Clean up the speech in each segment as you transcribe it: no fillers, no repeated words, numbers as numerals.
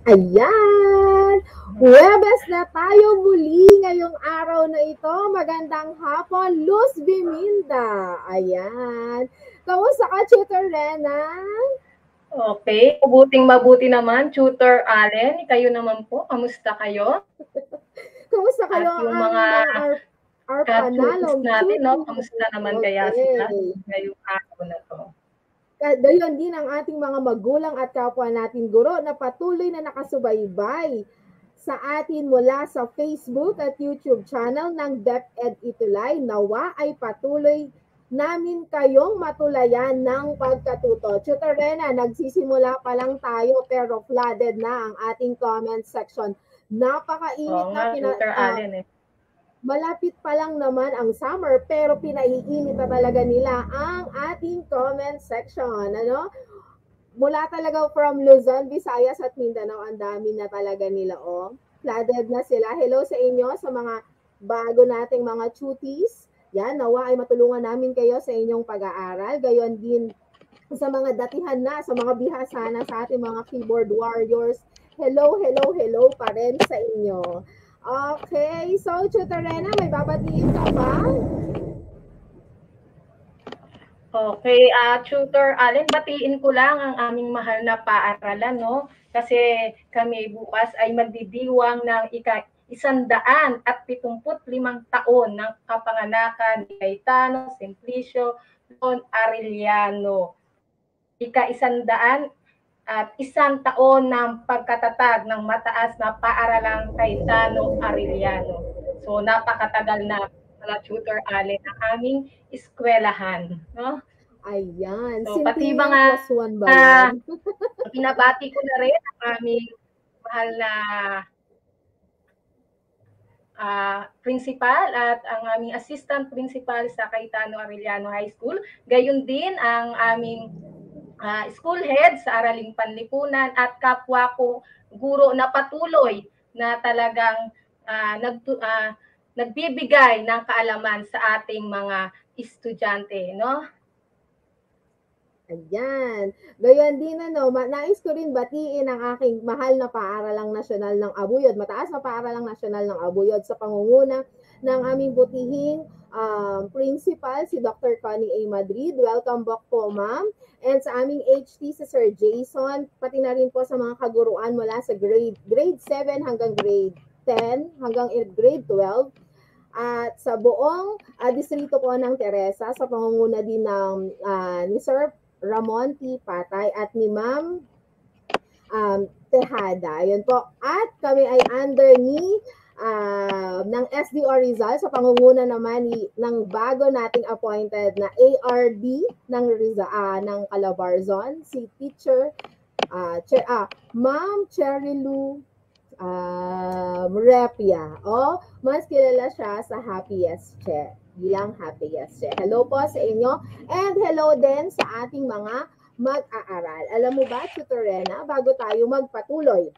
Ayan! Huwebes na tayo muli ngayong araw na ito. Magandang hapon, Luz Biminda. Ayan. Kamusta ka, Tutor Rena? Okay, mabuting-mabuti naman, Tutor Allen. Kayo naman po, kamusta kayo? Kamusta At kayo ang yung mga aming mga our ka-tutis panalong natin, no? tutis? Kamusta naman kaya sila Okay. ngayong araw na to? Gayon din ang ating mga magulang at kapwa nating guro na patuloy na nakasubaybay sa atin mula sa Facebook at YouTube channel ng DepEd Itulay. Nawa ay patuloy namin kayong matulayan ng pagkatuto. Tutor Rena, nagsisimula pa lang tayo pero flooded na ang ating comment section. Oo Napakainit na nga, Tutor Allen, eh. malapit pa lang naman ang summer pero pinaiinit na talaga nila ang ating comment section. Ano? Mula talaga from Luzon, Visayas at Mindanao, ang dami na talaga nila. Oh. Flooded na sila. Hello sa inyo, sa mga bago nating mga chuties. Yan, nawa ay matulungan namin kayo sa inyong pag-aaral. Gayon din sa mga datihan na, sa mga bihasa na sa ating mga keyboard warriors. Hello, hello, hello pa rin sa inyo. Okay, so Tutor Rena, may babatiin ka ba? Okay, Tutor Allen, batiin ko lang ang aming mahal na paaralan, no? Kasi kami bukas ay magdidiwang ng ika-175 taon ng kapanganakan ni Cayetano Simplicio Don Arellano. Ika-101 taon ng pagkatatag ng mataas na paaralang Cayetano Arellano. So napakatagal na pala, Tutor Allen, ang aming eskwelahan, no? Ayan, So pati Centennial mga plus one ba yan? binabati ko na rin ang aming mahal na principal at ang aming assistant principal sa Cayetano Arellano High School. Gayon din ang aming school head sa Araling Panlipunan at kapwa ko guro na patuloy na talagang nagbibigay ng kaalaman sa ating mga estudyante, no? Ayan. Gayon din nais ko rin batiin ang aking mahal na paaralang nasyonal ng Abuyod, mataas na paaralang nasyonal ng Abuyod sa pangunguna ng aming butihing principal, si Dr. Connie A. Madrid. Welcome back po, ma'am. And sa aming HT, si Sir Jason, pati na rin po sa mga kaguruan mula sa grade 7 hanggang grade 10 hanggang grade 12 at sa buong distrito po ng Teresa sa pangunguna din ng ni Sir Ramon T. Patay at ni Ma'am Tejada. Ayun po. At kami ay under ni ng SDO Rizal sa pangunguna naman ng bago nating appointed na ARD ng Calabarzon, si Teacher Ma'am Cherry Lou Repia. O, mas kilala siya sa Happiest Che. Bilang Happiest Che. Hello po sa inyo. And hello din sa ating mga mag-aaral. Alam mo ba, Tutor Rena, bago tayo magpatuloy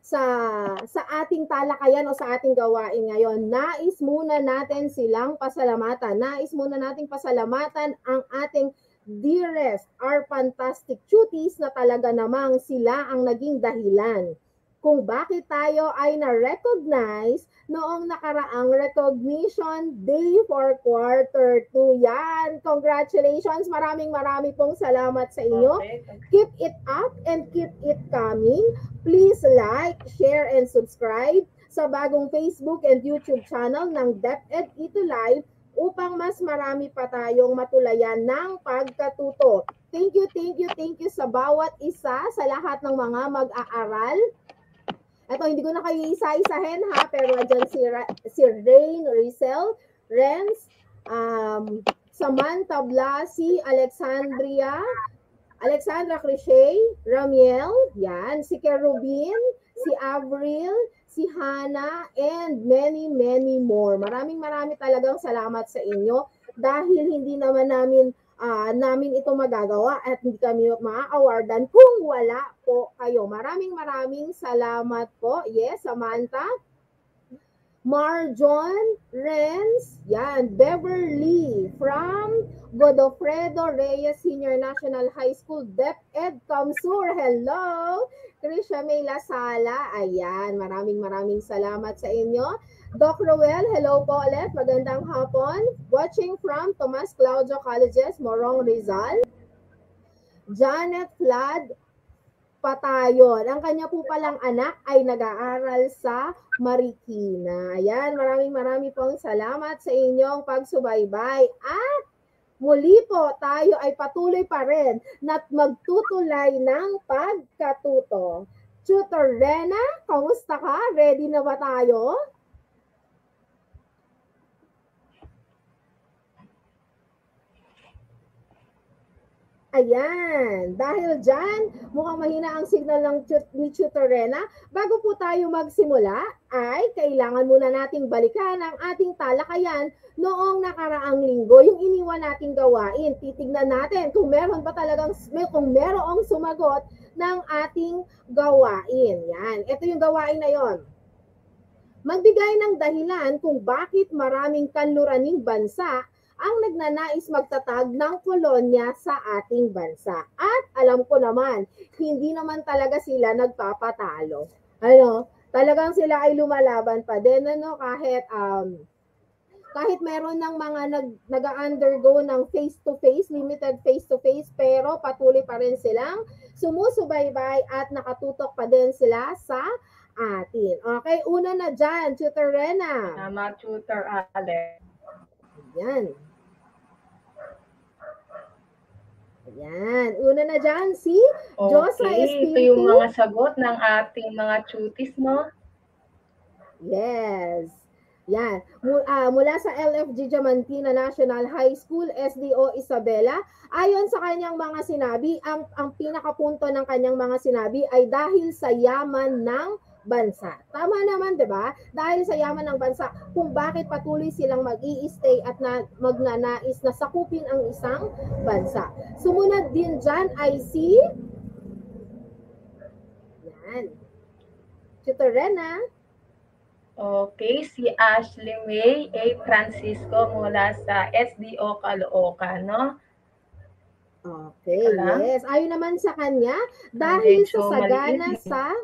sa ating talakayan o sa ating gawain ngayon, nais muna natin silang pasalamatan. Nais muna nating pasalamatan ang ating dearest, our fantastic cuties na talaga namang sila ang naging dahilan kung bakit tayo ay na-recognize noong nakaraang recognition day for quarter 2. Yan! Congratulations! Maraming pong salamat sa inyo. Okay. Keep it up and keep it coming. Please like, share, and subscribe sa bagong Facebook and YouTube channel ng DepEd Itulay upang mas marami pa tayong matulayan ng pagkatuto. Thank you sa bawat isa, sa lahat ng mga mag-aaral. Ito, hindi ko na kayo isa-isahin ha, pero dyan si Rain, Rizel, Renz, Samantha Blasi, Alexandra Crichet, Ramiel, yan, si Kerubin, si Avril, si Hannah, and many more. Maraming talagang salamat sa inyo dahil hindi naman namin ito magagawa at hindi kami ma-awardan kung wala po kayo. Maraming salamat po. Yes, Samantha. Marjon Renz, yan, Beverly from Godofredo Reyes Senior National High School, DepEd Kamsur, hello! Krisha May Lasala, ayan, maraming salamat sa inyo. Doc Roel, hello po ulit, magandang hapon. Watching from Tomas Claudio Colleges, Morong Rizal. Janet Vlad Patayon. Ang kanya po palang anak ay nag-aaral sa Marikina. Ayan, maraming pong salamat sa inyong pagsubaybay. At muli po, tayo ay patuloy pa rin na magtutulay ng pagkatuto. Tutor Rena, kamusta ka? Ready na ba tayo? Ayan, dahil dyan, mukhang mahina ang signal ni Tutor Rena. Bago po tayo magsimula, ay kailangan muna nating balikan ang ating talakayan noong nakaraang linggo, yung iniwan nating gawain. Titignan natin kung meron ba talagang, kung merong sumagot ng ating gawain. Yan, ito yung gawain na yon. Magbigay ng dahilan kung bakit maraming kanluraning bansa ang nagnanais magtatag ng kolonya sa ating bansa. At alam ko naman, hindi naman talaga sila nagpapatalo. Ano, talagang sila ay lumalaban pa din, ano, kahit meron ng mga nag-undergo ng face-to-face, limited face-to-face, pero patuloy pa rin silang sumusubaybay at nakatutok pa din sila sa atin. Okay, una na dyan, Tutor Rena. Tama, Tutor Alex. Yan. Ayan. Una na dyan, si Josa Espiritu. Ito yung mga sagot ng ating mga tutis, no? Yes. Yan. Mula sa LFG Diamantina National High School, SDO Isabela, ayon sa kanyang mga sinabi, ang pinakapunto ng kanyang mga sinabi ay dahil sa yaman ng bansa. Tama naman, di ba? Dahil sa yaman ng bansa, kung bakit patuloy silang mag-i-stay at magnanais na sakupin ang isang bansa. Sumunod din dyan ay si yan. Tutor Rena. Okay, si Ashley May A. Francisco mula sa SDO Caloocan, no? Okay, yes. Ayon naman sa kanya, dahil sa sagana sa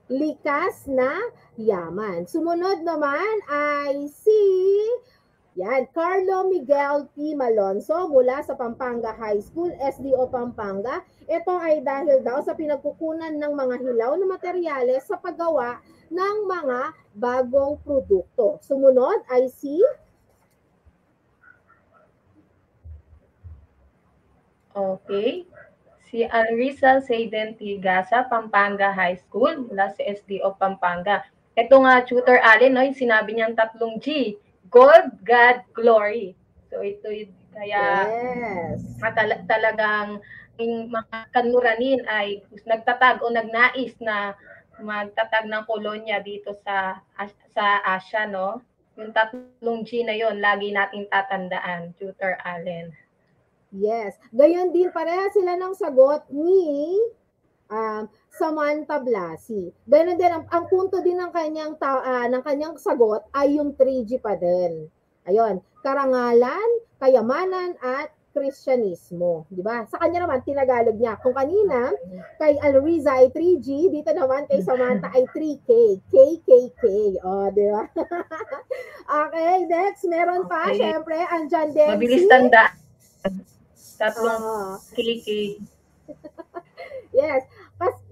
likas na yaman. Sumunod naman ay si Carlo Miguel P. Malonzo mula sa Pampanga High School, SDO Pampanga. Ito ay dahil daw sa pinagkukunan ng mga hilaw na materyales sa paggawa ng mga bagong produkto. Sumunod ay si si Alrisa Seiden Tigasa, Pampanga High School, mula sa SDO Pampanga. Ito nga, Tutor Allen, no, yung sinabi niyang 3 G, Gold, God, Glory. So ito, kaya talagang yung mga kanluranin ay nagtatag o nagnais na magtatag ng kolonya dito sa Asia, no? Yung 3 G na yon lagi nating tatandaan, Tutor Allen. Yes. Gayon din, pareha sila ng sagot ni Samantha Blasi. Ganon din, ang punto din ng kanyang sagot ay yung 3G pa din. Ayun, karangalan, kayamanan, at Kristyanismo. Di ba? Sa kanya naman, tinagalog niya. Kung kanina, kay Alriza ay 3G, dito naman kay Samantha ay 3K. KKK. O, di ba? Okay, next, meron pa. Syempre, andyan din mabilis tanda. 3 KK. Yes.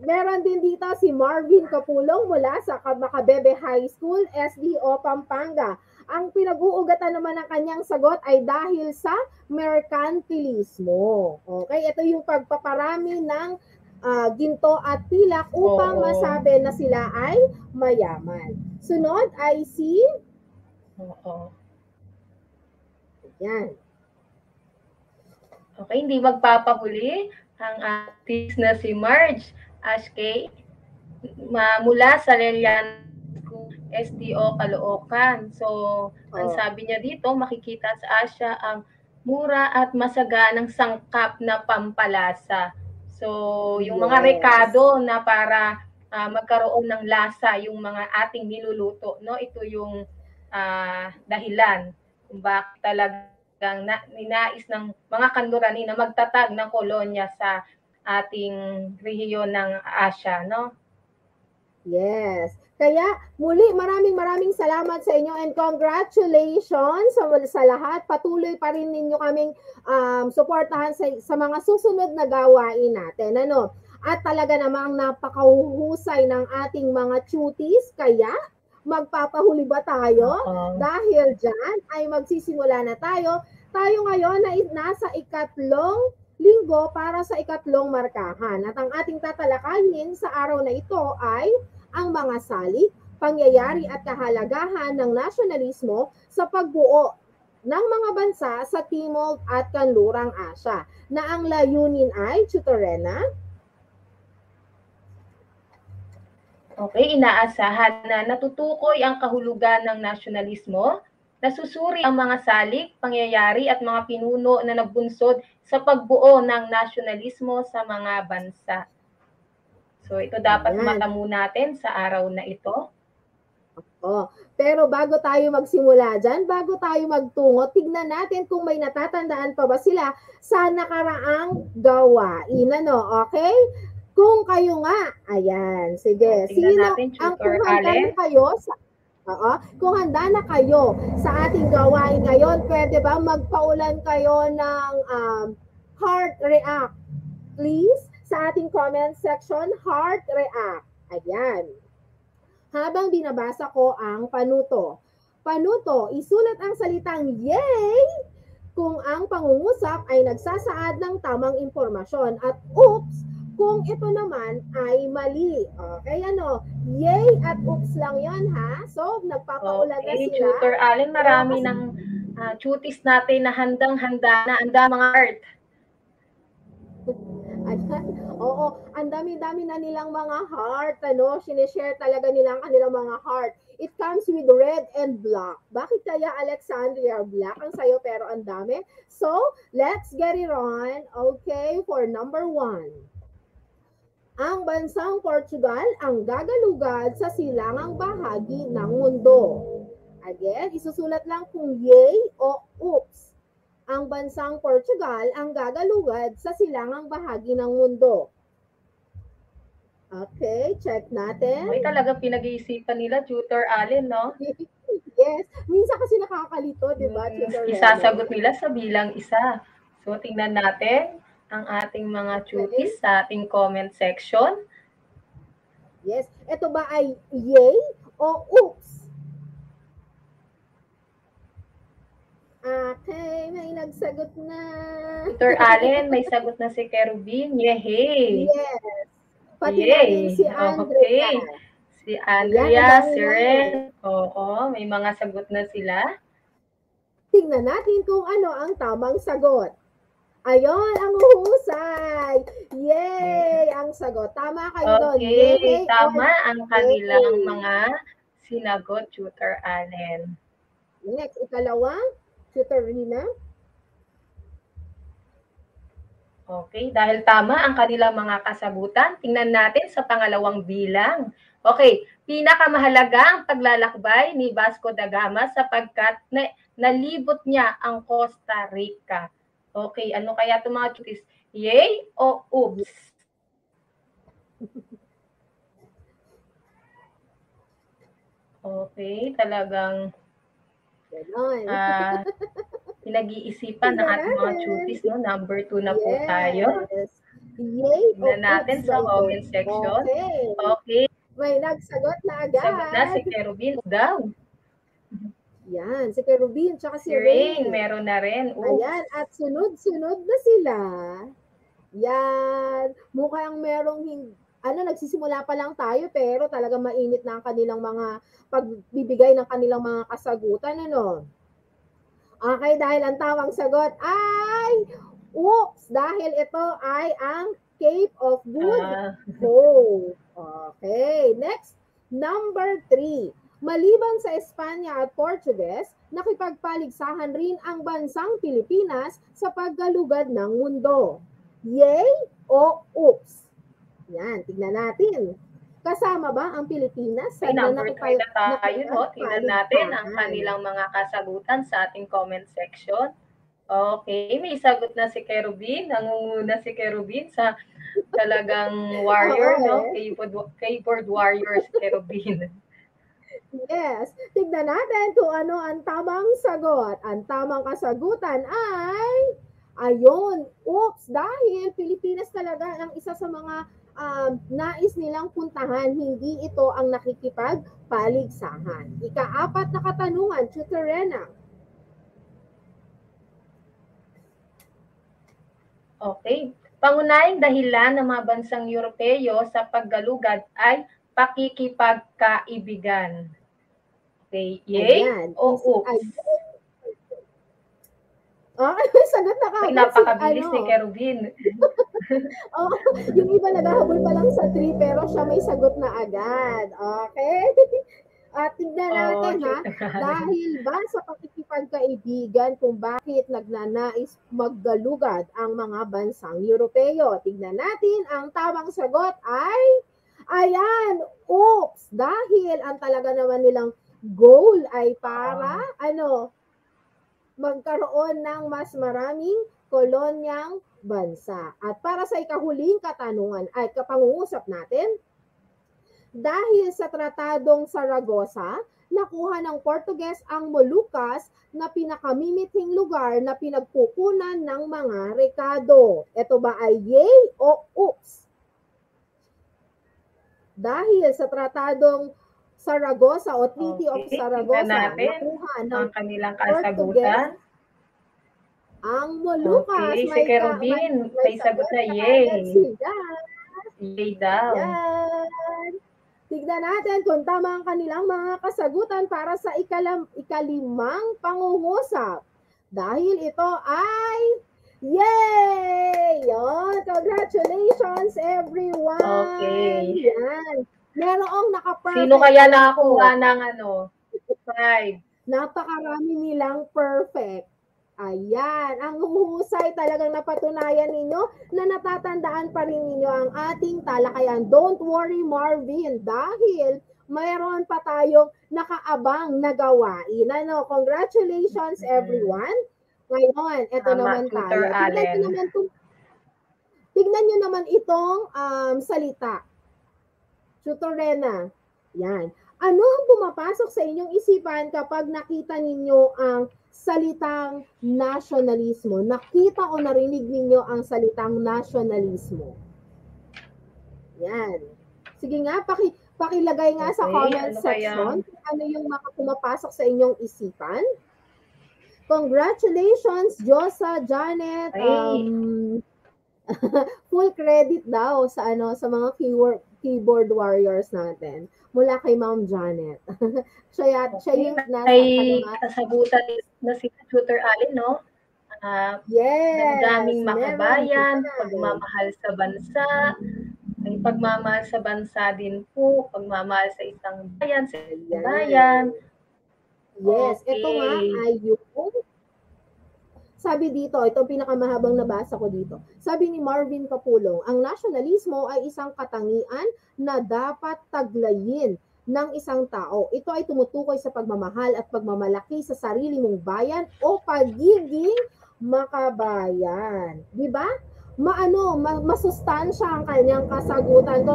Meron din dito si Marvin Capulong mula sa Macabebe High School, SDO Pampanga. Ang pinag-uugatan naman ng kanyang sagot ay dahil sa merkantilismo. Okay, ito yung pagpaparami ng ginto at pilak upang masabi na sila ay mayaman. Sunod ay si yan. Okay, hindi magpapahuli ang artist na si Marge Ashkay mula sa Lelian SDO Caloocan. So, ang sabi niya dito, makikita sa Asia ang mura at masaganang sangkap na pampalasa. So, yung mga rekado na para magkaroon ng lasa yung mga ating niluluto, no? Ito yung dahilan kung bakit talagang ninais ng mga kanlurani na magtatag ng kolonya sa ating rehiyon ng Asia, no? Yes. Kaya muli maraming salamat sa inyo and congratulations sa lahat. Patuloy pa rin ninyo kaming suportahan sa mga susunod na gawain natin. Ano? At talaga namang napakahuhusay ng ating mga cuties. Kaya magpapahuli ba tayo? Dahil dyan ay magsisimula na tayo. Tayo ngayon ay nasa ikatlong linggo para sa ikatlong markahan. At ang ating tatalakayin sa araw na ito ay ang mga salik, pangyayari at kahalagahan ng nasyonalismo sa pagbuo ng mga bansa sa Timog at Kanlurang Asya na ang layunin ay, Tutorena? Okay, inaasahan na natutukoy ang kahulugan ng nasyonalismo, nasusuri ang mga salik, pangyayari at mga pinuno na nagbunsod sa pagbuo ng nasyonalismo sa mga bansa. So ito dapat matamo natin sa araw na ito. Pero bago tayo magsimula dyan, bago tayo magtungo, tignan natin kung may natatandaan pa ba sila sa nakaraang gawain. Ano, okay? Kung kayo nga, ayan, sige. Sino ang kung handa na kayo kung handa na kayo sa ating gawain ngayon, pwede ba magpaulan kayo ng heart react? Please, sa ating comment section, heart react. Ayan. Habang binabasa ko ang panuto. Panuto, isulat ang salitang yay kung ang pangungusap ay nagsasaad ng tamang impormasyon at oops kung ito naman ay mali. Okay, ano? Yay at oops lang yon ha? So, nagpapaulan na sila. Tutor Allen, marami ng cuties natin na handang-handa na ang mga art. Oo, ang dami-dami na nilang mga heart, ano, sinishare talaga nilang kanilang mga heart. It comes with red and black. Bakit kaya Alexandria black ang sayo pero ang dami? So, let's get it on. Okay, for number 1. Ang bansang Portugal ang gagalugad sa silangang bahagi ng mundo. Again, isusulat lang kung yay o oops. Ang bansang Portugal ang gagalugad sa silangang bahagi ng mundo. Okay, check natin. May talaga pinag-iisipan nila, Tutor Allen, no? Yes. Minsan kasi nakakalito, di ba, Tutor Allen? Isasagot nila sa bilang isa. So, tingnan natin ang ating mga cuties sa ating comment section. Yes. Ito ba ay yay o oops? Okay, may nagsagot na. Tutor Allen, may sagot na si Kerubin. Yehey! Yes. Pati na rin si Andrea. Okay. Si Andrea, si Ren. Oo, may mga sagot na sila. Tingnan natin kung ano ang tamang sagot. Ayun, ang uhusay! Yay! Ang sagot. Tama kayo doon. Okay, tama ang kanilang mga sinagot, Tutor Allen. Next, ikalawa. Tutor Rina. Okay, dahil tama ang kanilang mga kasagutan, tingnan natin sa pangalawang bilang. Okay, pinakamahalagang paglalakbay ni Vasco da Gama sapagkat nalibot niya ang Costa Rica. Okay, ano kaya ito mga cuties? Yay o oops? Okay, talagang pinag-iisipan ng ating mga cuties, no? Number 2 na po tayo. Yay tingnan natin sa comment section. Okay. May nagsagot na agad. Sagot na si Kerubin daw. Yan, si Kerubin, tsaka si Rain. Meron na rin. Oops. Ayan, at sunod-sunod na sila. Yan, mukhang merong nagsisimula pa lang tayo pero talaga mainit na ang kanilang mga pagbibigay ng kanilang mga kasagutan, ano? Okay, dahil ang tamang sagot ay oops, dahil ito ay ang Cape of Good Hope. Okay, next, number 3. Maliban sa Espanya at Portuguese, nakipagpaligsahan rin ang bansang Pilipinas sa paggalugad ng mundo. Yay o oops? Yan, tignan natin. Kasama ba ang Pilipinas sa May number 3 na tayo, no? Tingnan natin ang nakipagpaligsahan? kanilang mga kasagutan sa ating comment section. Okay, may sagot na si Kerubin. Nangunguna si Kerubin sa talagang warrior, Oo, no? eh. Keyboard warrior si Kerubin. Yes. Tignan natin kung ano ang tamang sagot. Ang tamang kasagutan ay, ayun, oops, dahil Pilipinas talaga ang isa sa mga nais nilang puntahan, hindi ito ang nakikipagpaligsahan. Ika-4 na katanungan, Tutorena. Okay. Pangunahing dahilan ng mga bansang Europeo sa paggalugad ay pakikipagkaibigan. Okay, yay Ayan. o oops? May sagot na May kagad napakabilis ni Kerubin. Oh, yung iba naghahabol pa lang sa 3 pero siya may sagot na agad. Okay? At tignan natin ha, dahil ba sa pakikipagkaibigan kung bakit nagnanais maggalugad ang mga bansang Europeo. Tignan natin, ang tamang sagot ay, ayan, oops, dahil ang talaga naman nilang goal ay para, magkaroon ng mas maraming kolonyang bansa. At para sa ikahuling katanungan ay kapangungusap natin, dahil sa Tratadong Saragossa, nakuha ng Portuges ang Moluccas na pinakamimithing lugar na pinagkukunan ng mga rekado. Ito ba ay yay o oops? Dahil sa Tratadong Saragossa o Treaty of Saragossa, nakuha ng kanilang Portuges ang Moluccas. Okay, si Kerubin, may sagot na yay. Yay daw. Yan. Tignan natin kung tama ang kanilang mga kasagutan para sa ikalimang pangungusap. Dahil ito ay, yay! Yon, congratulations everyone! Okay. Yan. Merong naka-perfect. Sino kaya nakakuha ng 5? Napakarami nilang perfect. Ayan, ang huhusay talagang napatunayan ninyo na natatandaan pa rin ninyo ang ating talakayan. Don't worry, Marvin, dahil mayroon pa tayong nakaabang na gawain. Congratulations, everyone. Ngayon, ito naman tayo. Tignan nyo naman itong salita. Tutorena. Yan. Ano ang pumapasok sa inyong isipan kapag nakita ninyo ang salitang nasyonalismo? Nakita o narinig ninyo ang salitang nasyonalismo? Yan. Sige nga, pakilagay nga sa comment section kung ano yung pumapasok sa inyong isipan. Congratulations, Josa, Janet. Full credit daw sa mga keyboard warriors natin. Mula kay Ma'am Janet. siya yung nasa kasagutan na si Tutor Allen, no? Yes. Damdaming makabayan, pagmamahal sa bansa, may pagmamahal sa bansa din po, pagmamahal sa isang bayan, sa isang bayan. Yes, ito nga ay yung sabi dito, itong pinakamahabang nabasa ko dito. Sabi ni Marvin Capulong, ang nasyonalismo ay isang katangian na dapat taglayin ng isang tao. Ito ay tumutukoy sa pagmamahal at pagmamalaki sa sarili mong bayan o pagiging makabayan. Di ba? Masustansya ang kanyang kasagutan.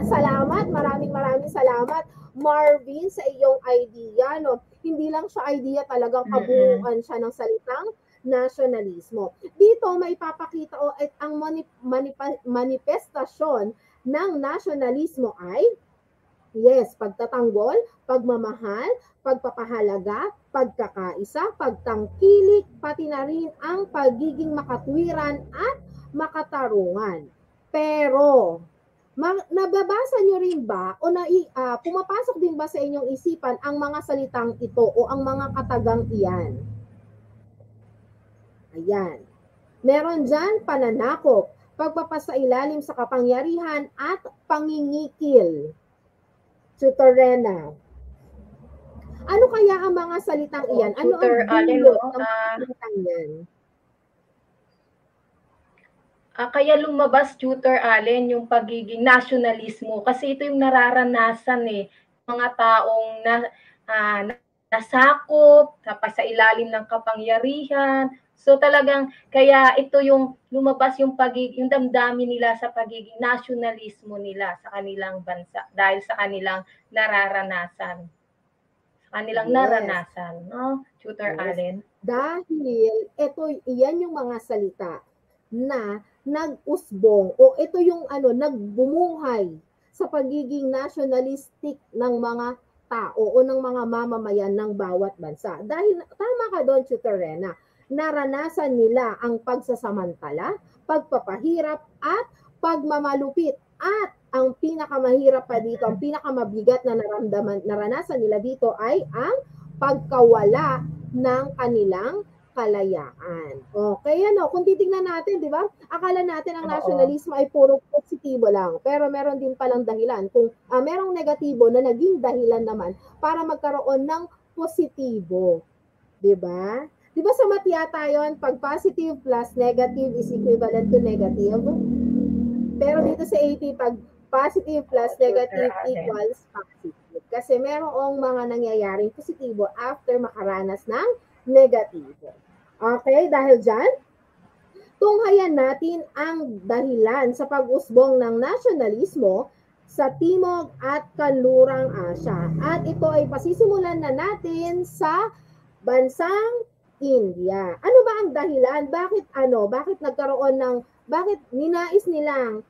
Salamat, maraming salamat, Marvin, sa iyong idea. No? Hindi lang siya idea, talagang kabuuan siya ng salitang nasyonalismo. Dito may papakita ang manifestasyon ng nasyonalismo ay, yes, pagtatanggol, pagmamahal, pagpapahalaga, pagkakaisa, pagtangkilik, pati na rin ang pagiging makatwiran at makatarungan. Pero, nababasa nyo rin ba o pumapasok din ba sa inyong isipan ang mga salitang ito o ang mga katagang iyan? Ayan. Meron dyan pananakop, pagpapasailalim sa kapangyarihan at pangingikil. Tutorena. Ano kaya ang mga salitang iyan? Ano ang dulot ng salitang yan? Kaya lumabas, Tutor Allen, yung pagiging nasyonalismo kasi ito yung nararanasan mga taong nasakop sa ilalim ng kapangyarihan. So talagang kaya ito yung lumabas yung damdamin nila sa pagiging nasyonalismo nila sa kanilang bansa dahil sa kanilang nararanasan. Naranasan, no, Tutor Allen? Dahil iyan yung mga salita na nag-usbong o ito yung nagbumuhay sa pagiging nationalistic ng mga tao o ng mga mamamayan ng bawat bansa. Dahil tama ka doon, Tutor Rena, naranasan nila ang pagsasamantala, pagpapahirap at pagmamalupit. At ang pinakamahirap pa dito, ang pinakamabigat na naranasan nila dito ay ang pagkawala ng kanilang kalayaan. Okay, kung titingnan natin, di ba? Akala natin ang nationalismo ay puro positibo lang. Pero meron din palang dahilan. Kung merong negatibo na naging dahilan naman para magkaroon ng positibo. Di ba? Di ba sa math yata yun, pag positive plus negative is equivalent to negative? Pero dito sa AP, pag positive plus negative equals positive. Kasi merong mga nangyayaring positibo after makaranas ng negatibo. Okay, dahil dyan, tunghayan natin ang dahilan sa pag-usbong ng nasyonalismo sa Timog at Kanlurang Asya. At ito ay pasisimulan na natin sa bansang India. Ano ba ang dahilan? Bakit nagkaroon bakit ninais nilang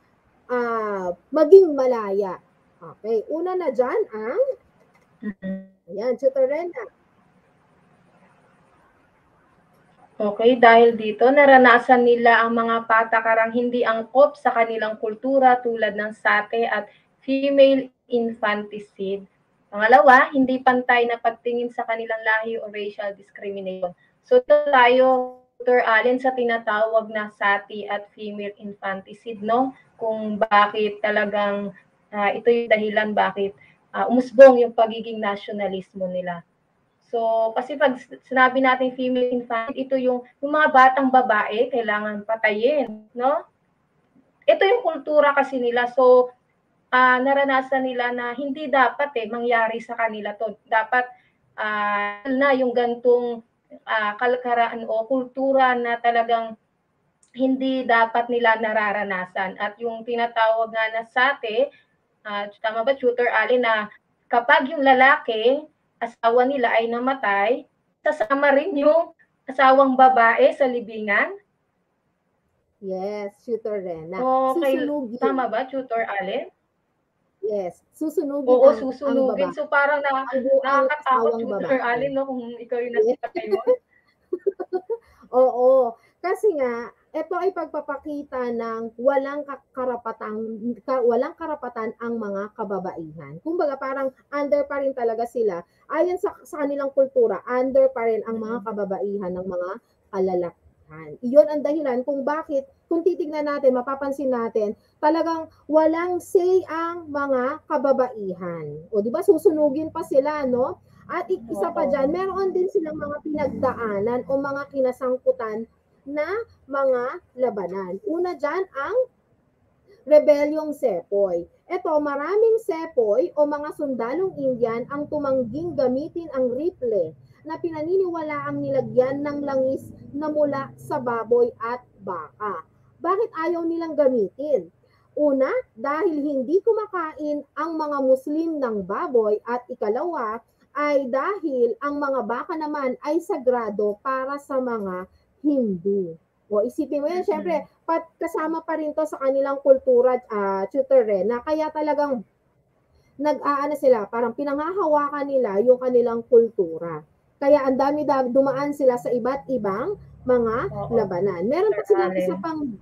maging malaya? Okay, una na dyan ang ayan, Tutor Rena. Okay, dahil dito naranasan nila ang mga patakarang hindi angkop sa kanilang kultura tulad ng sate at female infanticide. Pangalawa, hindi pantay na pagtingin sa kanilang lahi o racial discrimination. So ito tayo, Dr. Allen, sa tinatawag na sati at female infanticide, no? Kung bakit talagang ito yung dahilan bakit umusbong yung pagiging nasyonalismo nila. So, kasi pag sinabi natin female infant, ito yung mga batang babae, kailangan patayin, no? Ito yung kultura kasi nila. So, naranasan nila na hindi dapat mangyari sa kanila to. Dapat na yung gantong kalkaraan o kultura na talagang hindi dapat nila nararanasan. At yung tinatawag nga na sate, tama ba, Tutor Allen, na kapag yung lalaki, asawa nila ay namatay, sasama rin yung asawang babae sa libingan? Yes, Tutor Rena. Okay, tama ba, Tutor Allen? Yes, susunugin. Oo, susunugin. So parang nakakatakot, Tutor Allen, no, kung ikaw yung nasipatay mo. Oo, kasi nga, ito ay pagpapakita ng walang karapatan ang mga kababaihan. Kumbaga parang under pa rin talaga sila. Ayon sa kanilang kultura, under pa rin ang mga kababaihan ng mga kalalakihan. Iyon ang dahilan kung bakit, kung titignan natin, mapapansin natin, talagang walang say ang mga kababaihan. O di ba susunugin pa sila, no? At isa pa dyan, meron din silang mga pinagdaanan o mga kinasangkutan na mga labanan. Una dyan ang Rebelyong Sepoy. Ito, maraming Sepoy o mga sundalong Indian ang tumangging gamitin ang rifle na pinaniniwala ang nilagyan ng langis na mula sa baboy at baka. Bakit ayaw nilang gamitin? Una, dahil hindi kumakain ang mga Muslim ng baboy at ikalawa, ay dahil ang mga baka naman ay sagrado para sa mga Hindu. O isipin mo yan, syempre, kasama pa rin to sa kanilang kultura, Tutor Rena. Kaya talagang sila, parang pinanghahawakan nila yung kanilang kultura. Kaya ang dami dumaan sila sa iba't ibang mga labanan. Meron pa silang isa pang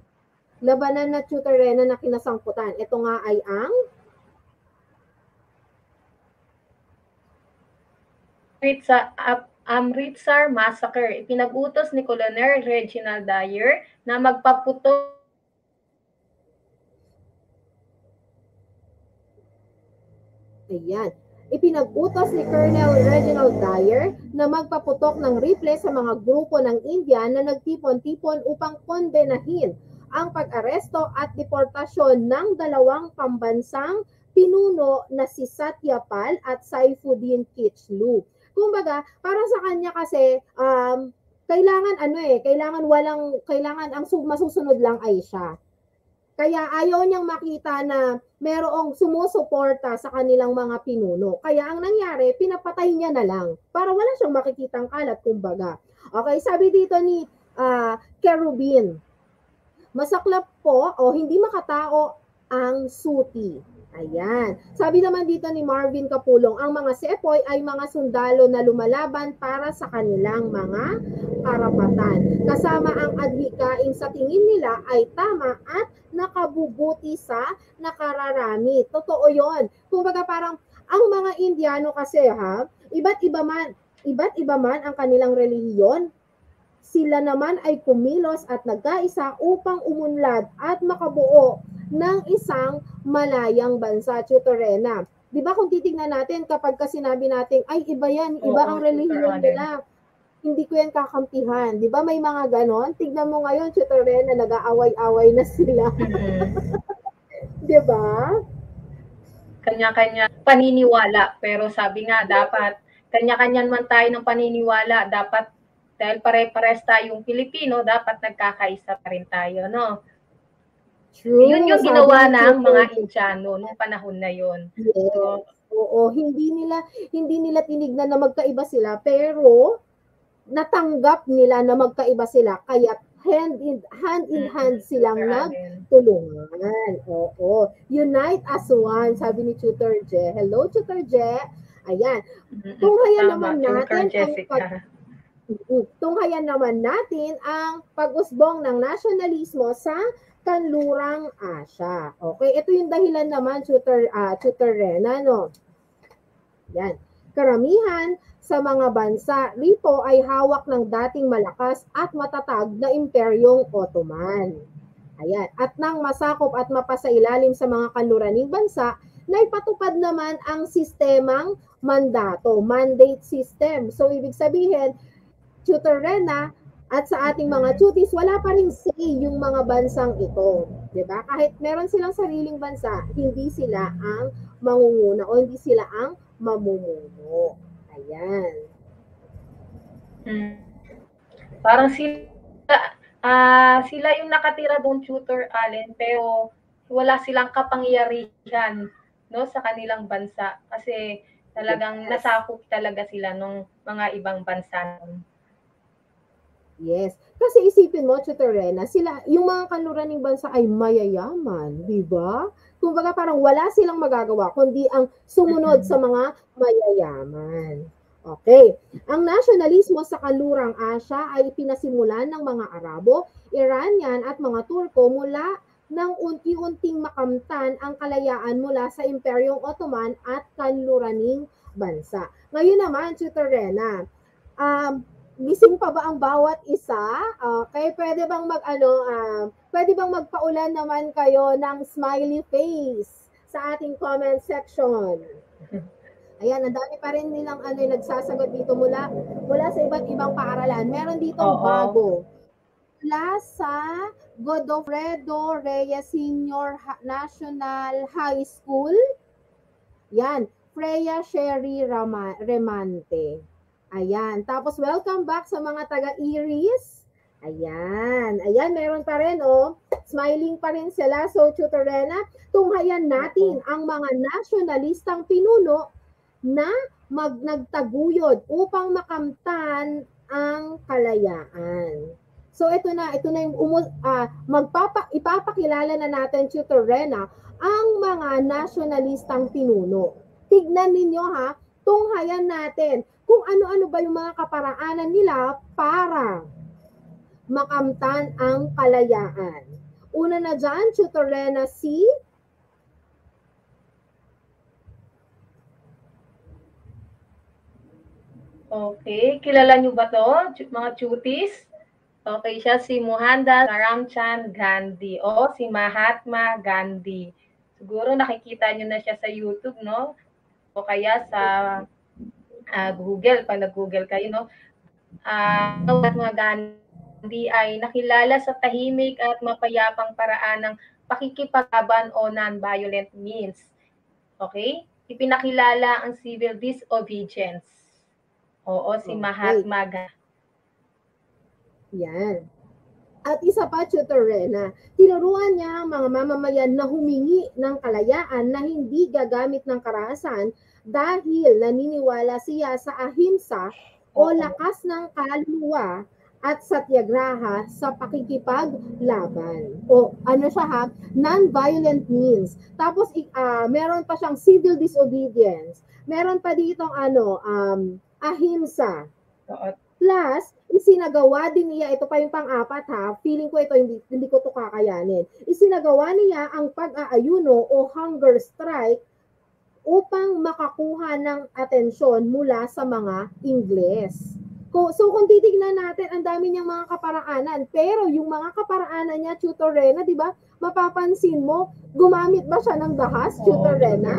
labanan na Tutor Rena na kinasangkutan. Ito nga ay ang Amritsar Massacre. Ipinag-utos ni Colonel Reginald Dyer na magpaputo. Ayan. Ipinag-utos ni Colonel Reginald Dyer na magpaputok ng rifle sa mga grupo ng Indian na nagtipon-tipon upang kondenahin ang pag-aresto at deportasyon ng dalawang pambansang pinuno na si Satyapal at Saifuddin Kichlu. Kumbaga, para sa kanya kasi kailangan kailangan ang masusunod lang ay siya. Kaya ayaw niyang makita na merong sumusuporta sa kanilang mga pinuno. Kaya ang nangyari, pinapatay niya na lang para wala siyang makikitang kalat, kumbaga. Okay, sabi dito ni Kerubin, masaklap po o hindi makatao ang suti. Ayan. Sabi naman dito ni Marvin Kapulong, ang mga sepoy ay mga sundalo na lumalaban para sa kanilang mga karapatan. Kasama ang adhikain sa tingin nila ay tama at nakabubuti sa nakararami. Totoo yon. Kumbaga parang ang mga Indiano kasi iba't iba man ang kanilang relihiyon, sila naman ay kumilos at nagkaisa upang umunlad at makabuo ng isang malayang bansa, Tutorena. Di ba kung titignan natin kapag sinabi natin, ay iba yan, iba ang relihiyon nila, hindi ko yan kakampihan. Di ba may mga ganon? Tignan mo ngayon, Tutorena, nag-aaway-away na sila. Di ba? Kanya-kanya paniniwala. Pero sabi nga, dapat kanya-kanya man tayo ng paniniwala. Dapat, dahil pare-pares tayong Pilipino, dapat nagkakaisa pa rin tayo, no? True. Yun yung ginawa ng mga Indiano noong panahon na yun. Yes. So, oo, hindi nila tinignan na magkaiba sila, pero natanggap nila na magkaiba sila, kaya hand in hand silang nagtulungan. Oo. Unite as one, sabi ni Tutor Je. Hello, Tutor Je. Ayan. Tunghayan naman natin ang pag-usbong ng nasyonalismo sa Kanlurang Asya. Okay, ito yung dahilan naman, Tutor Rena, no? Yan. Karamihan sa mga bansa rito ay hawak ng dating malakas at matatag na Imperyong Ottoman. Ayan. At nang masakop at mapasailalim sa mga kanluraning bansa, naipatupad naman ang sistemang mandato, mandate system. So, ibig sabihin, Tutor Rena, at sa ating mga tutis, wala pa rin say yung mga bansang ito. Diba? Kahit meron silang sariling bansa, hindi sila ang mangunguna o hindi sila ang mamumuno. Ayan. Parang sila yung nakatira doon, Tutor Allen, pero wala silang kapangyarihan, no, sa kanilang bansa kasi talagang nasakop talaga sila ng mga ibang bansa. Yes. Kasi isipin mo, Tutorena, sila, yung mga kanluraning bansa ay mayayaman, di ba? Kumbaga parang wala silang magagawa, kundi ang sumunod sa mga mayayaman. Okay. Ang nasyonalismo sa Kanlurang Asya ay pinasimulan ng mga Arabo, Iranian at mga Turko mula nang unti-unting makamtan ang kalayaan mula sa Imperyong Ottoman at kanluraning bansa. Ngayon naman, Tutorena, gising pa ba ang bawat isa? Okay, pwede bang pwede bang magpaulan naman kayo ng smiley face sa ating comment section? Ayan, ang dami pa rin nilang nagsasagot dito mula sa iba't ibang paaralan. Meron ditong bago. Mula sa Godofredo Reyes Senior National High School. Yan, Freya Sherry Remante. Ayan. Tapos, welcome back sa mga taga-Iris. Ayan. Ayan, meron pa rin, oh. Smiling pa rin sila. So, Tutorena, tunghayan natin ang mga nasyonalistang pinuno na nagtaguyod upang makamtan ang kalayaan. So, ito na yung ipapakilala na natin, Tutorena, ang mga nasyonalistang pinuno. Tignan ninyo, ha, tunghayan natin kung ano-ano ba yung mga kaparaanan nila para makamtan ang kalayaan. Una na dyan, Tutorena, si Okay, kilala nyo ba to, mga cuties? Okay, siya si Mohandas Karamchand Gandhi o si Mahatma Gandhi. Siguro nakikita nyo na siya sa YouTube, no? O kaya sa Google, pag nag-Google kayo, no? Mahatma Gandhi Hindi ay nakilala sa tahimik at mapayapang paraan ng pakikipaglaban o non-violent means. Okay? Ipinakilala ang civil disobedience. Oo, si Okay. Mahatma Gandhi. Yan. At isa pa, Tutor Rena, tinuruan niya ang mga mamamayan na humingi ng kalayaan na hindi gagamit ng karahasan dahil naniniwala siya sa ahimsa o Oo. lakas ng kaluluwa at satyagraha sa pakikipaglaban. O ano siya ha, non-violent means. Tapos meron pa siyang civil disobedience. Meron pa ditong ahimsa. Oo. Plus, isinagawa din niya, ito pa yung pang-apat ha, feeling ko ito, hindi ko to kakayanin. Isinagawa niya ang pag-aayuno o hunger strike upang makakuha ng atensyon mula sa mga Ingles. So kung titignan natin, ang dami niyang mga kaparaanan. Pero yung mga kaparaanan niya, Tutor Rena, di ba, mapapansin mo, gumamit ba siya ng dahas, Tutor Rena?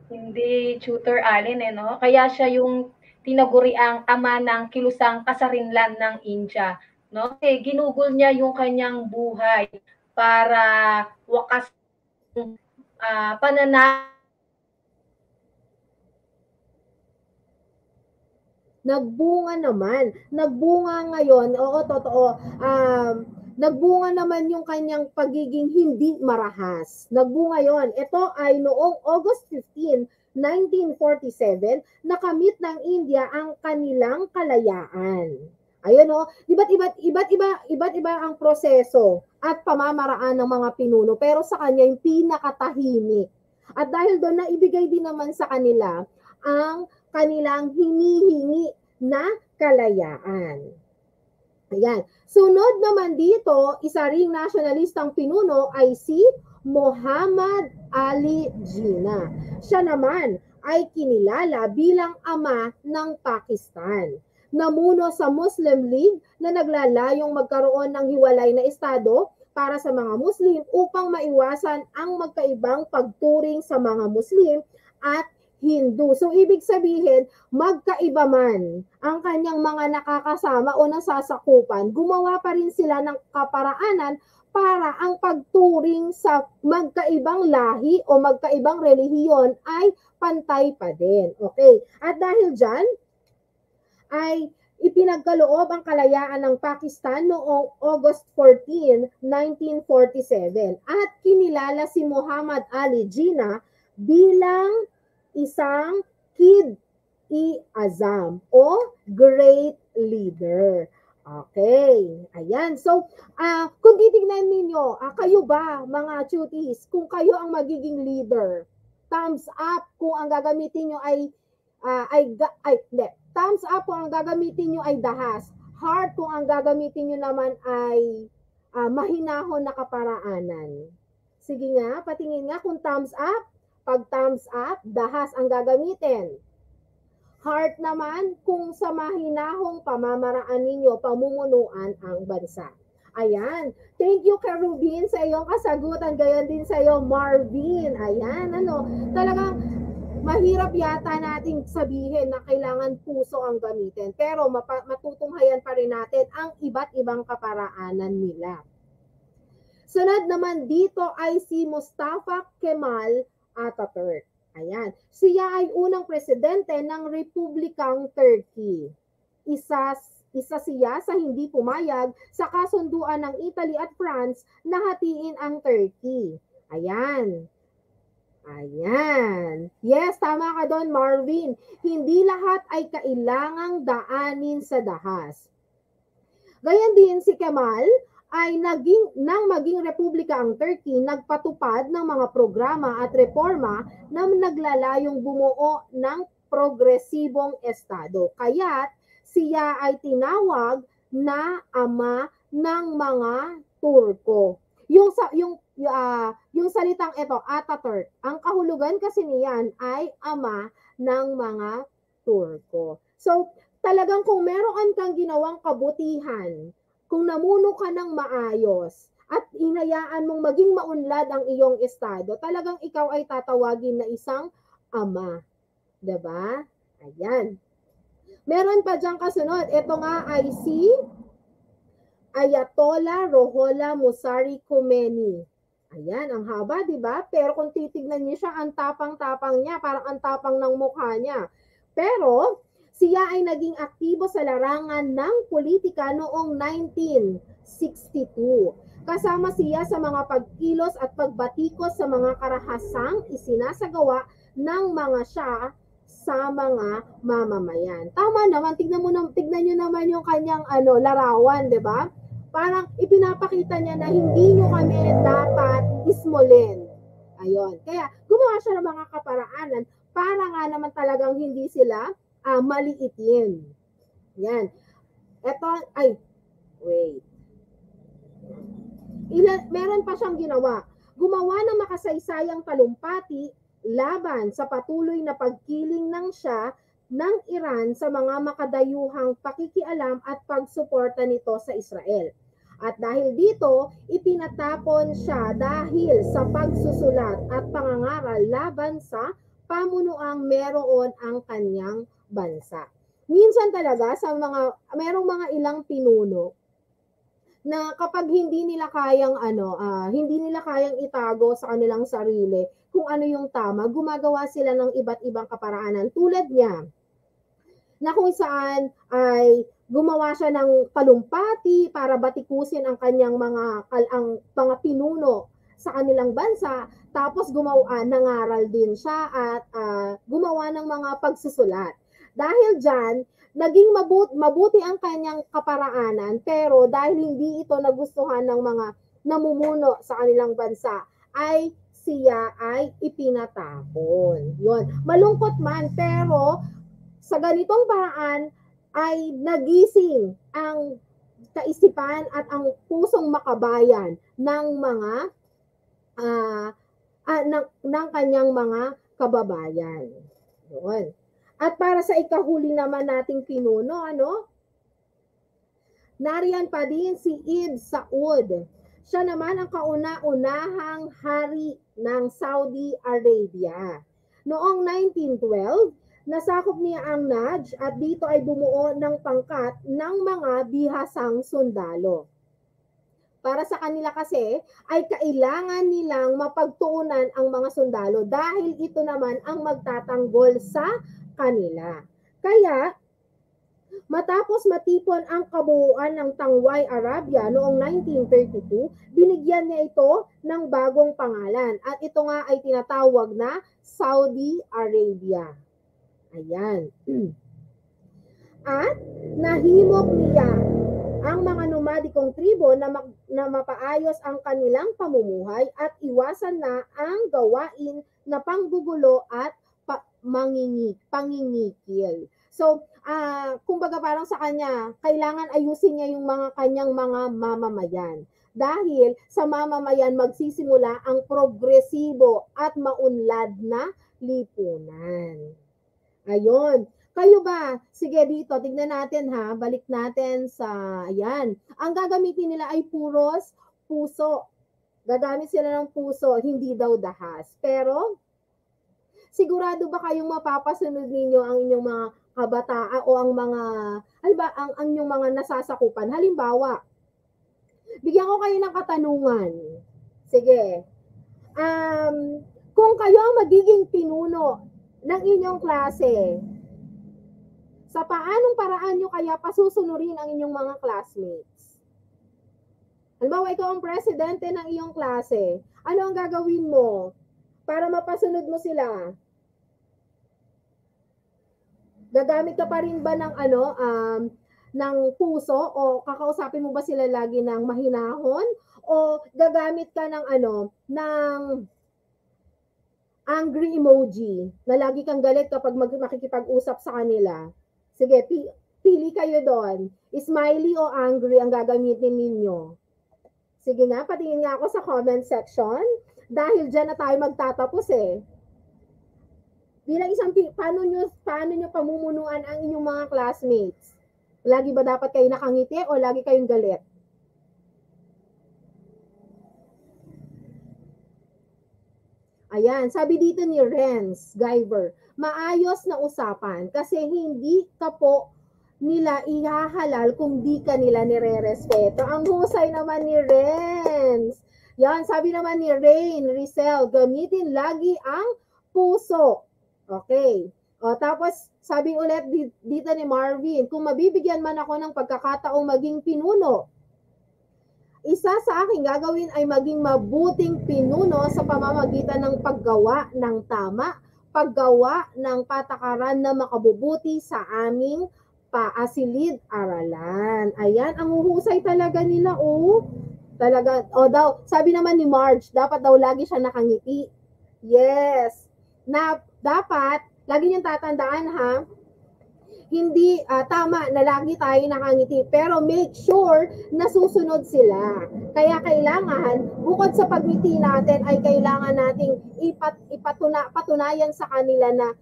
Hindi Tutor Allen no? Kaya siya yung tinaguriang ama ng kilusang kasarinlan ng India. No? Kasi ginugol niya yung kanyang buhay para wakas pananaw. Nagbunga naman. Nagbunga ngayon, oo, totoo. Nagbunga naman yung kanyang pagiging hindi marahas. Nagbunga yon. Ito ay noong August 15, 1947, nakamit ng India ang kanilang kalayaan. Ayun oh, iba't iba ang proseso at pamamaraan ng mga pinuno, pero sa kanya yung pinakatahimik. At dahil doon naibigay din naman sa kanila ang kanilang hinihingi na kalayaan. Ayan. Sunod naman dito, isa ring nasyonalistang pinuno ay si Muhammad Ali Jinnah. Siya naman ay kinilala bilang ama ng Pakistan. Namuno sa Muslim League na naglalayong magkaroon ng hiwalay na estado para sa mga Muslim upang maiwasan ang magkaibang pagturing sa mga Muslim at Hindu. So, ibig sabihin, magkaiba man ang kanyang mga nakakasama o nasasakupan, gumawa pa rin sila ng kaparaanan para ang pagturing sa magkaibang lahi o magkaibang relihiyon ay pantay pa din. Okay? At dahil dyan, ay ipinagkaloob ang kalayaan ng Pakistan noong August 14, 1947 at kinilala si Muhammad Ali Jinnah bilang isang Quaid-i-Azam o great leader. Okay. Ayan. So, kung titignan ninyo, kayo ba, mga cuties, kung kayo ang magiging leader, thumbs up kung ang gagamitin nyo thumbs up kung ang gagamitin nyo ay dahas. Heart kung ang gagamitin nyo naman ay mahinahon na kaparaanan. Sige nga, patingin nga kung thumbs up. Pag thumbs up, dahas ang gagamitin. Heart naman kung sa mahinahong pamamaraan ninyo, pamumunuan ang bansa. Ayan. Thank you, Kerubin, sa iyong kasagutan. Gayon din sa iyo, Marvin. Ayan, talagang mahirap yata nating sabihin na kailangan puso ang gamitin. Pero matutunghayan pa rin natin ang iba't ibang kaparaanan nila. Sunod naman dito ay si Mustafa Kemal Atatürk. Ayan. Siya ay unang presidente ng Republikang Turkey. Isa siya sa hindi pumayag sa kasunduan ng Italy at France na hatiin ang Turkey. Ayan. Ayan. Yes, tama ka doon, Marvin. Hindi lahat ay kailangang daanin sa dahas. Gayon din si Kemal ay nang maging republika ang Turkey, nagpatupad ng mga programa at reforma na naglalayong bumuo ng progresibong estado. Kaya't siya ay tinawag na ama ng mga Turko. Yung salitang ito, Atatürk, ang kahulugan kasi niyan ay ama ng mga Turko. So, talagang kung meron kang ginawang kabutihan, kung namuno ka ng maayos at hinayaan mong maging maunlad ang iyong estado, talagang ikaw ay tatawagin na isang ama. Diba? Ayan. Meron pa diyang kasunod. Ito nga ay si Ayatollah Ruhollah Musari Khomeini. Ayan, ang haba, di ba? Pero kung titignan niyo siya, ang tapang-tapang niya, parang ang tapang ng mukha niya. Pero, siya ay naging aktibo sa larangan ng politika noong 1962. Kasama siya sa mga pagkilos at pagbatikos sa mga karahasang isinasagawa ng mga siya sa mga mamamayan. Tama naman, tignan niyo naman yung kanyang larawan, 'di ba? Parang ipinapakita niya na hindi nyo kami dapat ismolin. Ayun. Kaya gumawa siya ng mga kaparaanan para nga naman talagang hindi sila maliitin. Yan. Ito, wait. Meron pa siyang ginawa. Gumawa ng makasaysayang talumpati laban sa patuloy na pagkiling ng siya ng Iran sa mga makadayuhang pakikialam at pagsuporta nito sa Israel. At dahil dito, ipinatapon siya dahil sa pagsusulat at pangangaral laban sa pamunuang meron ang kanyang bansa. Minsan talaga sa merong mga ilang pinuno na kapag hindi nila kayang hindi nila kayang itago sa kanilang sarili kung ano yung tama, gumagawa sila ng iba't ibang kaparaanan tulad niya na kung saan ay gumawa siya ng talumpati para batikusin ang kanyang mga pinuno sa kanilang bansa, tapos nangaral din siya at gumawa ng mga pagsusulat. Dahil diyan, naging mabuti ang kanyang kaparaanan, pero dahil hindi ito nagustuhan ng mga namumuno sa kanilang bansa, ay siya ay ipinatapon. Yun. Malungkot man, pero sa ganitong paraan ay nagising ang kaisipan at ang pusong makabayan ng mga ng kanyang mga kababayan. Yun. At para sa ikahuli naman nating pinuno, nariyan pa din si Ibn Saud. Siya naman ang kauna-unahang hari ng Saudi Arabia. Noong 1912, nasakop niya ang Najd at dito ay bumuo ng pangkat ng mga bihasang sundalo. Para sa kanila kasi ay kailangan nilang mapagtuunan ang mga sundalo dahil ito naman ang magtatanggol sa kanila. Kaya matapos matipon ang kabuuan ng Tangway Arabia noong 1932, binigyan niya ito ng bagong pangalan at ito nga ay tinatawag na Saudi Arabia. Ayan. At nahimok niya ang mga nomadikong tribo na mapaayos ang kanilang pamumuhay at iwasan na ang gawain na panggugulo at pangingikil. So, kumbaga parang sa kanya, kailangan ayusin niya yung mga kanyang mga mamamayan. Dahil sa mamamayan magsisimula ang progresibo at maunlad na lipunan. Ayun. Kayo ba? Sige dito, tignan natin ha. Balik natin sa, ayan. Ang gagamitin nila ay puros puso. Gagamit sila ng puso, hindi daw dahas. Pero, sigurado ba kayong mapapasunod ninyo ang inyong mga kabataan o ang mga, ang inyong mga nasasakupan? Halimbawa, bigyan ko kayo ng katanungan. Sige. Kung kayo ang magiging pinuno ng inyong klase, sa paanong paraan nyo kaya pasusunurin ang inyong mga classmates? Halimbawa, ikaw ang presidente ng iyong klase. Ano ang gagawin mo para mapasunod mo sila? Gagamit ka pa rin ba ng ng puso o kakausapin mo ba sila lagi ng mahinahon o gagamit ka ng ng angry emoji na lagi kang galit kapag makikipag-usap sa kanila? Sige, pili kayo doon. Smiley o angry ang gagamitin ninyo? Sige nga, patingin nga ako sa comment section. Dahil dyan na tayo magtatapos eh. Bilang isang, paano nyo pamumunuan ang inyong mga classmates? Lagi ba dapat kayo nakangiti o lagi kayong galit? Ayan, sabi dito ni Renz Guyver, maayos na usapan kasi hindi ka po nila ihahalal kung di ka nila nire-respeto. Ang husay naman ni Renz. Yan, sabi naman ni Rain, Rizel, gamitin lagi ang puso. Okay. O, tapos, sabi ulit dito ni Marvin, kung mabibigyan man ako ng pagkakataong maging pinuno, isa sa aking gagawin ay maging mabuting pinuno sa pamamagitan ng paggawa ng tama, paggawa ng patakaran na makabubuti sa aming paasilid-aralan. Ayan, ang huhusay talaga nila, oh. Talaga, daw, sabi naman ni Marge, dapat daw lagi siya nakangiti. Yes. Na, dapat, lagi niyang tatandaan, ha, hindi tama na lagi tayo nakangiti, pero make sure na susunod sila. Kaya kailangan, bukod sa pagngiti natin, ay kailangan nating patunayan sa kanila na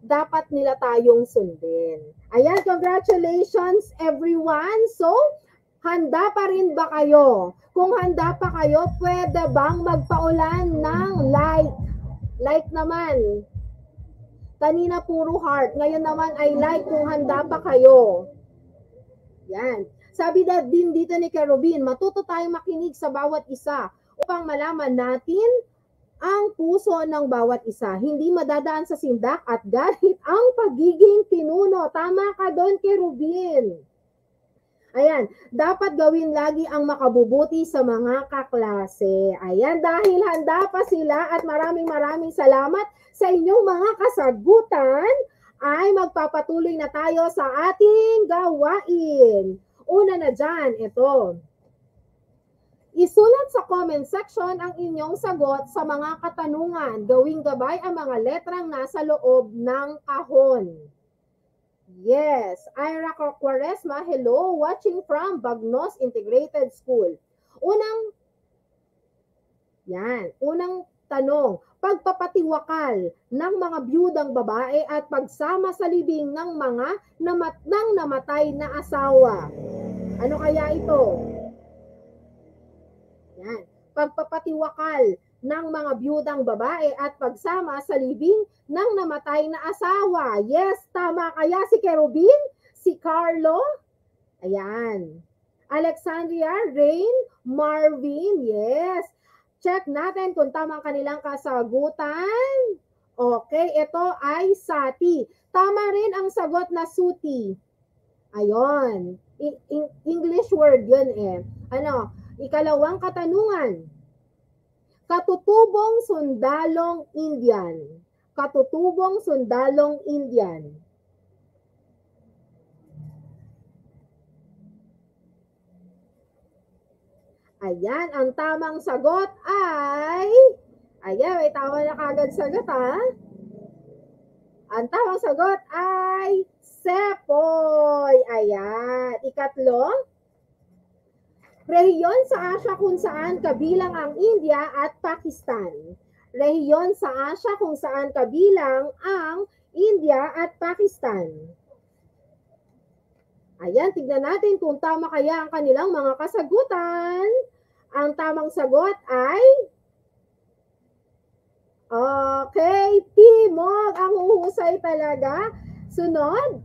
dapat nila tayong sundin. Ayan, congratulations everyone. So, handa pa rin ba kayo? Kung handa pa kayo, pwede bang magpaulan ng like? Like naman. Kanina puro heart. Ngayon naman ay like kung handa pa kayo. Yan. Sabi na din dito ni Kerubin, matuto tayong makinig sa bawat isa upang malaman natin ang puso ng bawat isa. Hindi madadaan sa sindak at galit ang pagiging pinuno. Tama ka doon, Kerubin. Ayan, dapat gawin lagi ang makabubuti sa mga kaklase. Ayan, dahil handa pa sila at maraming salamat sa inyong mga kasagutan, ay magpapatuloy na tayo sa ating gawain. Una na dyan, ito. Isulat sa comment section ang inyong sagot sa mga katanungan. Gawing gabay ang mga letrang nasa loob ng kahon. Yes, Ira Quaresma, hello, watching from Bagnos Integrated School. Unang tanong, pagpapatiwakal ng mga biyudang babae at pagsama sa libing ng mga namatay na asawa. Ano kaya ito? Yan, pagpapatiwakal ng mga biyudang babae at pagsama sa libing ng namatay na asawa. Yes, tama kaya si Kerubin? Si Carlo? Ayan. Alexandria, Rain, Marvin, yes. Check natin kung tama ang kanilang kasagutan. Okay, ito ay Sati. Tama rin ang sagot na Suti. Ayon. English word yun eh. Ikalawang katanungan. Katutubong sundalong Indian. Katutubong sundalong Indian. Ayan, ang tamang sagot ay... Ayan, may tama na kagad sagot, ha? Ang tamang sagot ay Sepoy. Ayan. Ikatlo, rehiyon sa Asya kung saan kabilang ang India at Pakistan. Rehiyon sa Asya kung saan kabilang ang India at Pakistan. Ayan, tignan natin kung tama kaya ang kanilang mga kasagutan. Ang tamang sagot ay... Okay, Timog, ang huhusay talaga. Sunod,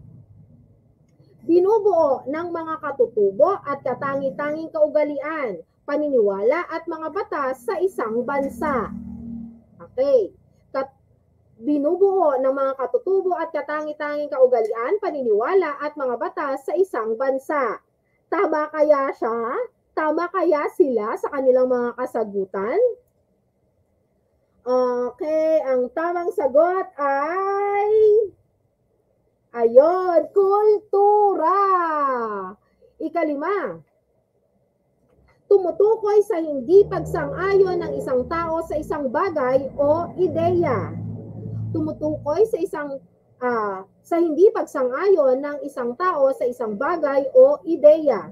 binubuo ng mga katutubo at katangi-tanging kaugalian, paniniwala at mga batas sa isang bansa. Okay. Binubuo ng mga katutubo at katangi-tanging kaugalian, paniniwala at mga batas sa isang bansa. Tama kaya siya? Tama kaya sila sa kanilang mga kasagutan? Okay, ang tamang sagot ay... Ayon, kultura. Ikalima, tumutukoy sa hindi pagsang-ayon ng isang tao sa isang bagay o ideya. Tumutukoy sa hindi pagsang-ayon ng isang tao sa isang bagay o ideya.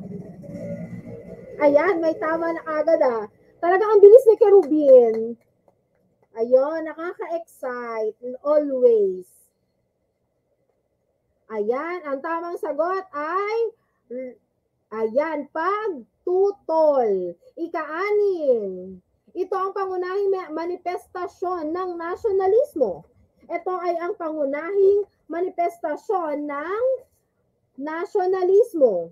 Ayan, may tama na agad ah. Talagang ang bilis ni Kerubin. Ayun, nakaka-excite always. Ayan, ang tamang sagot ay, ayan, pagtutol. Ika-anim. Ito ang pangunahing manifestasyon ng nasyonalismo. Ito ay ang pangunahing manifestasyon ng Nasyonalismo.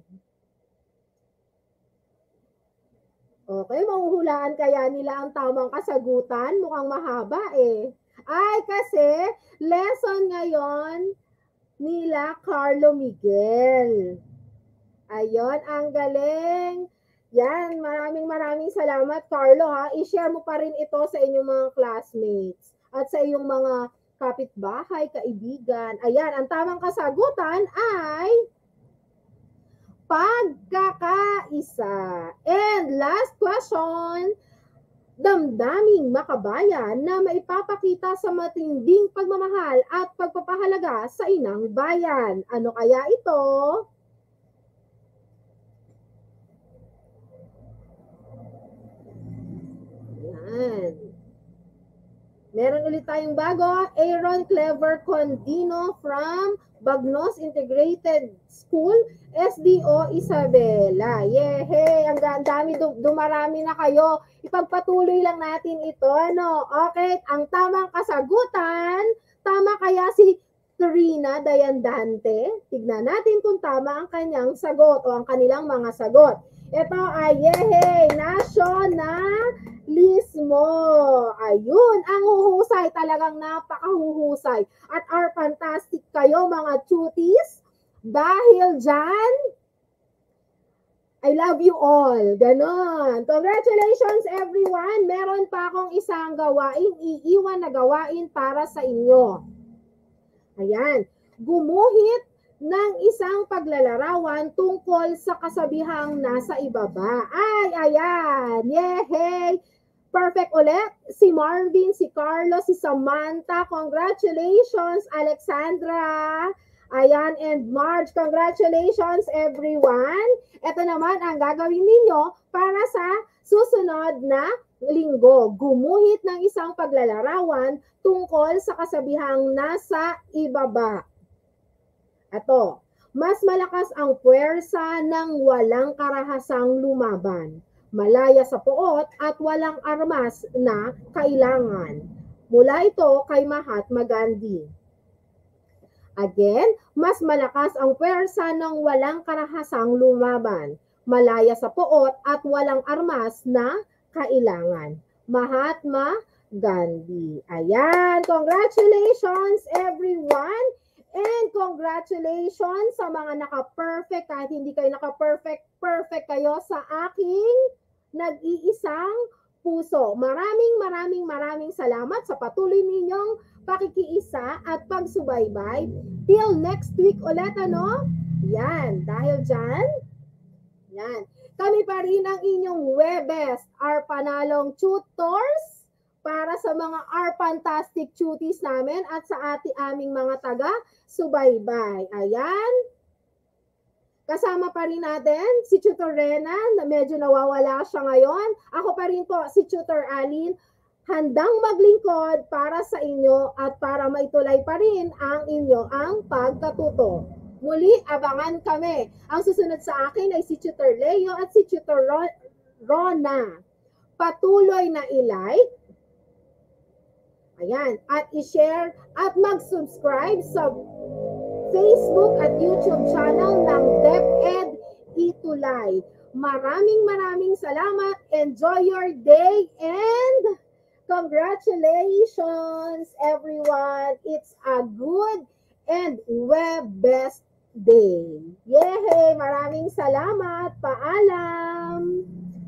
Okay, mahuhulaan kaya nila ang tamang kasagutan? Mukhang mahaba eh. Ay, kasi lesson ngayon nila Carlo Miguel. Ayun, ang galing. Yan, maraming salamat, Carlo, ha. I-share mo pa rin ito sa inyong mga classmates at sa iyong mga kapitbahay, kaibigan. Ayan, ang tamang kasagutan ay pagkakaisa. And last question, damdaming makabayan na maipapakita sa matinding pagmamahal at pagpapahalaga sa inang bayan. Ano kaya ito? Yan. Meron ulit tayong bago, Aaron Clever Condino from Bagnos Integrated School, SDO Isabela. Yehey! Ang dami, dumarami na kayo. Ipagpatuloy lang natin ito. Ano? Okay, ang tamang kasagutan, tama kaya si Trina Dayandante? Tignan natin kung tama ang kanyang sagot o ang kanilang mga sagot. Ito ay yehey! Nasyonalismo. Ayun, ang huhusay, talagang napakahuhusay. At are fantastic kayo mga cuties. Dahil dyan, I love you all. Ganon. Congratulations everyone. Meron pa akong isang gawain, iiwan na gawain para sa inyo. Ayan. Gumuhit ng isang paglalarawan tungkol sa kasabihang nasa ibaba. Ay, ayan. Yehey! Perfect ulit. Si Marvin, si Carlos, si Samantha. Congratulations, Alexandra. Ayan, and Marge. Congratulations, everyone. Ito naman ang gagawin ninyo para sa susunod na linggo. Gumuhit ng isang paglalarawan tungkol sa kasabihang nasa ibaba. Ito, mas malakas ang puwersa ng walang karahasang lumaban. Malaya sa poot at walang armas na kailangan. Mula ito kay Mahatma Gandhi. Again, mas malakas ang puwersa ng walang karahasang lumaban. Malaya sa poot at walang armas na kailangan. Mahatma Gandhi. Ayan, congratulations everyone! And congratulations sa mga naka-perfect. Kahit hindi kayo naka-perfect, perfect kayo sa aking nag-iisang puso. Maraming salamat sa patuloy ninyong pakikiisa at pagsubaybay. Till next week ulit, ano? Yan, dahil dyan, yan. Kami pa rin ang inyong Webest, our panalong tutors, para sa mga our fantastic cuties namin at sa aming mga taga-subaybay. Ayan. Kasama pa rin natin si Tutor Rena na medyo nawawala siya ngayon. Ako pa rin po si Tutor Aline, handang maglingkod para sa inyo at para maitulay pa rin ang pagkatuto. Muli, abangan kami. Ang susunod sa akin ay si Tutor Leo at si Tutor Rona. Patuloy na i-like, ayan, at i-share at mag-subscribe sa Facebook at YouTube channel ng DepEd Itulay. Maraming salamat. Enjoy your day and congratulations everyone. It's a good and Webest day. Yehey! Maraming salamat. Paalam!